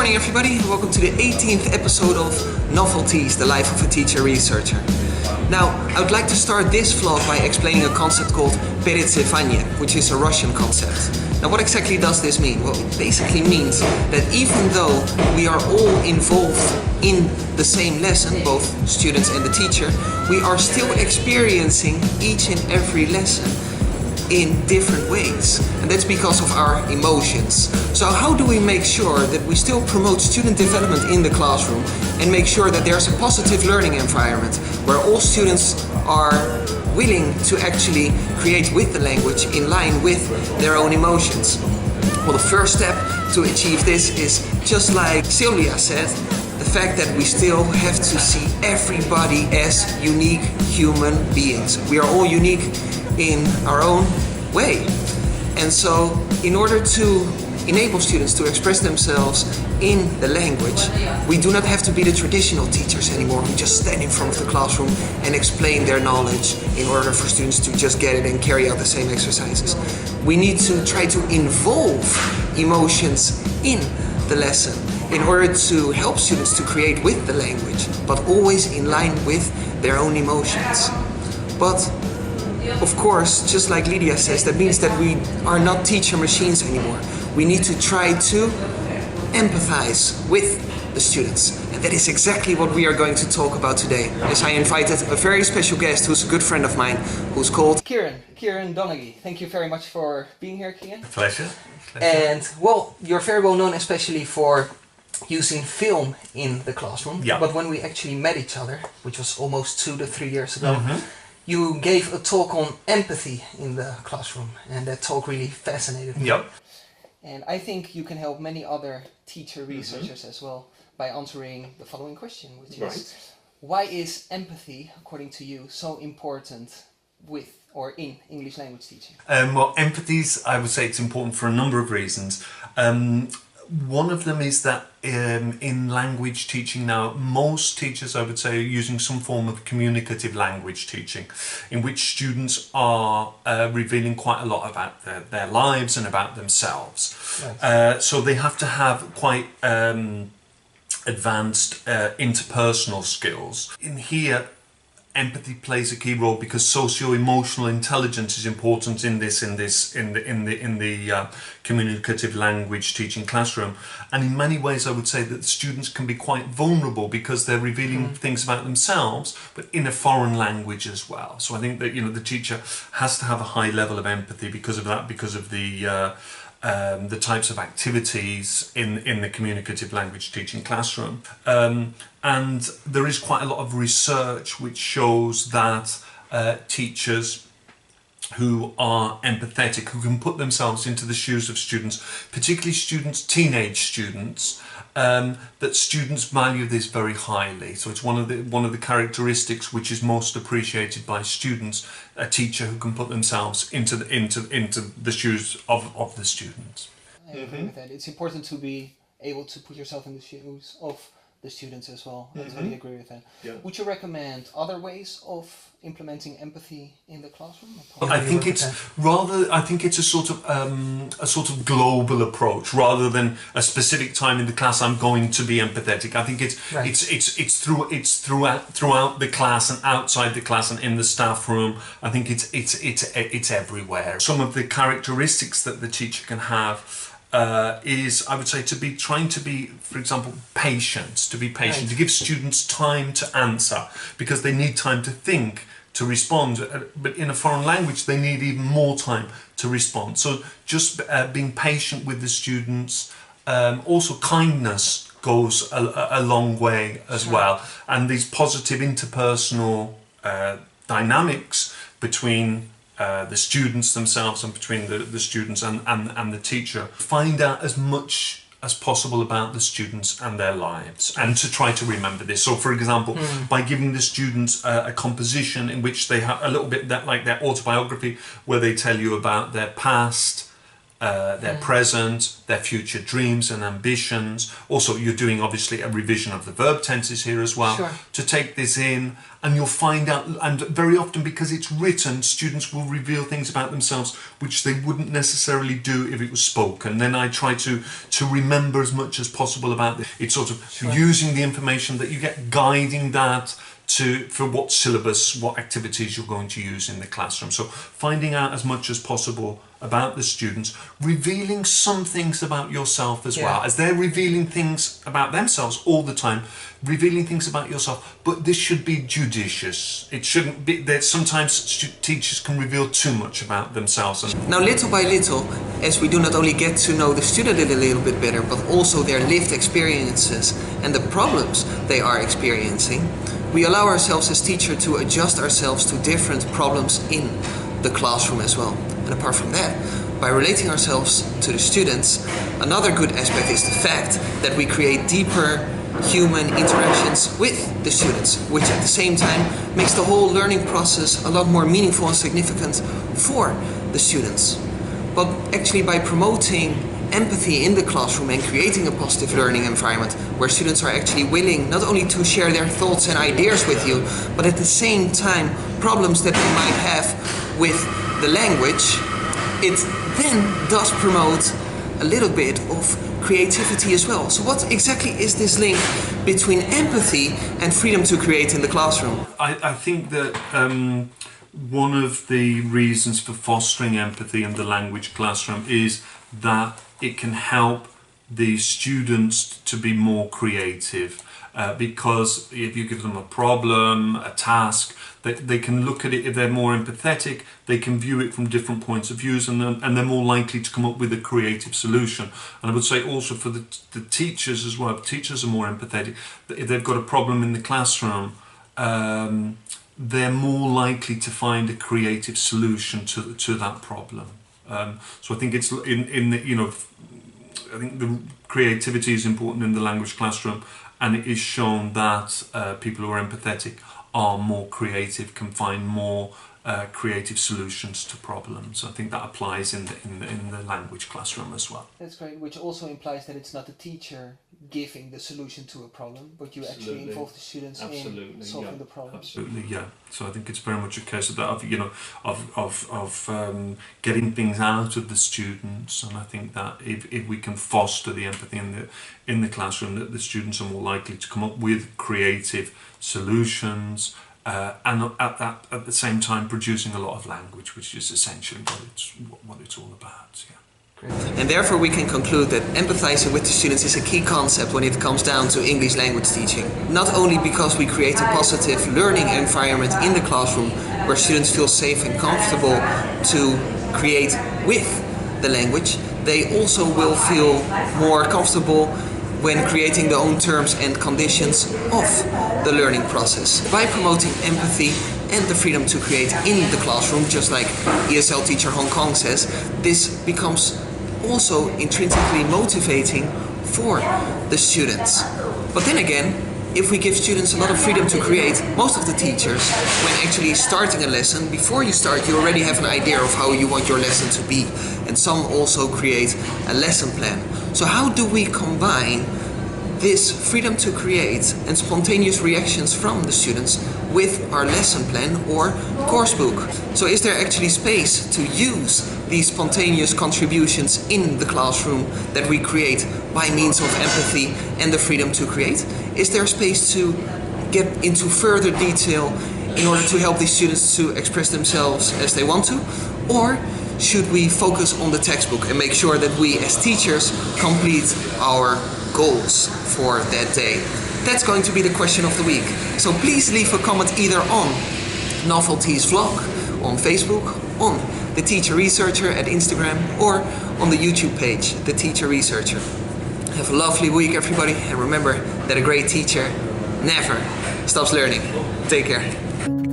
morning everybody, welcome to the 18th episode of NovELTies, the life of a teacher researcher. Now, I would like to start this vlog by explaining a concept called перецифрирование, which is a Russian concept. Now, what exactly does this mean? Well, it basically means that even though we are all involved in the same lesson, both students and the teacher, we are still experiencing each and every lesson in different ways, and that's because of our emotions. So how do we make sure that we still promote student development in the classroom and make sure that there's a positive learning environment where all students are willing to actually create with the language in line with their own emotions? Well, the first step to achieve this is, just like Sylvia said, the fact that we still have to see everybody as unique human beings. We are all unique in our own way. And so in order to enable students to express themselves in the language, we do not have to be the traditional teachers anymore who just stand in front of the classroom and explain their knowledge in order for students to just get it and carry out the same exercises. We need to try to involve emotions in the lesson in order to help students to create with the language, but always in line with their own emotions. But of course, just like Lydia says, that means that we are not teacher machines anymore. We need to try to empathize with the students. And that is exactly what we are going to talk about today. As I invited a very special guest who's a good friend of mine, who's called Kieran Donaghy. Thank you very much for being here, Kieran. A pleasure. And well, you're very well known especially for using film in the classroom. Yeah. But when we actually met each other, which was almost 2 to 3 years ago, you gave a talk on empathy in the classroom, and that talk really fascinated me. Yep. And I think you can help many other teacher researchers as well by answering the following question, which is, why is empathy, according to you, so important with or in English language teaching? Well, empathy, I would say it's important for a number of reasons. One of them is that in language teaching now, most teachers, I would say, are using some form of communicative language teaching, in which students are revealing quite a lot about their lives and about themselves. Right. So they have to have quite advanced interpersonal skills. In here, empathy plays a key role because socio-emotional intelligence is important in the communicative language teaching classroom. And in many ways, I would say that the students can be quite vulnerable because they're revealing things about themselves, but in a foreign language as well. So I think that the teacher has to have a high level of empathy because of that, because of the types of activities in the communicative language teaching classroom. And there is quite a lot of research which shows that teachers who are empathetic, who can put themselves into the shoes of students, particularly teenage students, that students value this very highly. So it's one of the characteristics which is most appreciated by students, a teacher who can put themselves into the shoes of the students. I agree with that. It's important to be able to put yourself in the shoes of the students as well. I totally agree with that. Yeah. Would you recommend other ways of implementing empathy in the classroom? I think it's a sort of global approach rather than a specific time in the class I'm going to be empathetic. I think it's throughout the class and outside the class and in the staff room. I think it's everywhere. Some of the characteristics that the teacher can have is, I would say, trying to be, for example, patient, to give students time to answer, because they need time to think, to respond, but in a foreign language they need even more time to respond. So just being patient with the students, also kindness goes a long way as well, and these positive interpersonal dynamics between the students themselves and between the students and the teacher. Find out as much as possible about the students and their lives, and to try to remember this. So for example, by giving the students a composition in which they have a little bit like their autobiography, where they tell you about their past, their present, their future dreams and ambitions. Also, you're doing obviously a revision of the verb tenses here as well, Sure. to take this in, and you'll find out, and very often because it's written, students will reveal things about themselves which they wouldn't necessarily do if it was spoken. Then I try to remember as much as possible about it. It's sort of using the information that you get, guiding that for what syllabus, what activities you're going to use in the classroom. So finding out as much as possible about the students, revealing some things about yourself as well, as they're revealing things about themselves all the time, revealing things about yourself, but this should be judicious. It shouldn't be that sometimes teachers can reveal too much about themselves. Now, little by little, as we do not only get to know the student a little bit better, but also their lived experiences and the problems they are experiencing, we allow ourselves as teachers to adjust ourselves to different problems in the classroom as well. And apart from that, by relating ourselves to the students, another good aspect is the fact that we create deeper human interactions with the students, which at the same time makes the whole learning process a lot more meaningful and significant for the students. But actually, by promoting empathy in the classroom and creating a positive learning environment where students are actually willing not only to share their thoughts and ideas with you, but at the same time problems that they might have with the language, it then does promote a little bit of creativity as well. So what exactly is this link between empathy and freedom to create in the classroom? I think that one of the reasons for fostering empathy in the language classroom is that it can help the students to be more creative, because if you give them a problem, a task, they can look at it. If they're more empathetic, they can view it from different points of views, and they're more likely to come up with a creative solution. And I would say also for the teachers as well, if teachers are more empathetic, if they've got a problem in the classroom, they're more likely to find a creative solution to that problem. So I think it's I think the creativity is important in the language classroom, and it is shown that people who are empathetic are more creative, can find more creative solutions to problems. I think that applies in the language classroom as well. That's great, which also implies that it's not the teacher giving the solution to a problem, but you actually involve the students in solving the problem. Absolutely, yeah. So I think it's very much a case of that, of getting things out of the students, and I think that if we can foster the empathy in the classroom, that the students are more likely to come up with creative solutions, and at the same time producing a lot of language, which is essentially what it's all about. Yeah. And therefore we can conclude that empathizing with the students is a key concept when it comes down to English language teaching. Not only because we create a positive learning environment in the classroom where students feel safe and comfortable to create with the language, they also will feel more comfortable when creating their own terms and conditions of the learning process. By promoting empathy and the freedom to create in the classroom, just like ESL teacher Hong Kong says, this becomes also intrinsically motivating for the students. But then again, if we give students a lot of freedom to create, most of the teachers, when actually starting a lesson, before you start, you already have an idea of how you want your lesson to be. And some also create a lesson plan. So how do we combine this freedom to create and spontaneous reactions from the students with our lesson plan or course book? So is there actually space to use these spontaneous contributions in the classroom that we create by means of empathy and the freedom to create? Is there space to get into further detail in order to help these students to express themselves as they want to? Or should we focus on the textbook and make sure that we as teachers complete our goals for that day? That's going to be the question of the week. So please leave a comment either on NovELTies vlog, on Facebook, on The Teacher Researcher at Instagram, or on the YouTube page, The Teacher Researcher. Have a lovely week, everybody, and remember that a great teacher never stops learning. Take care.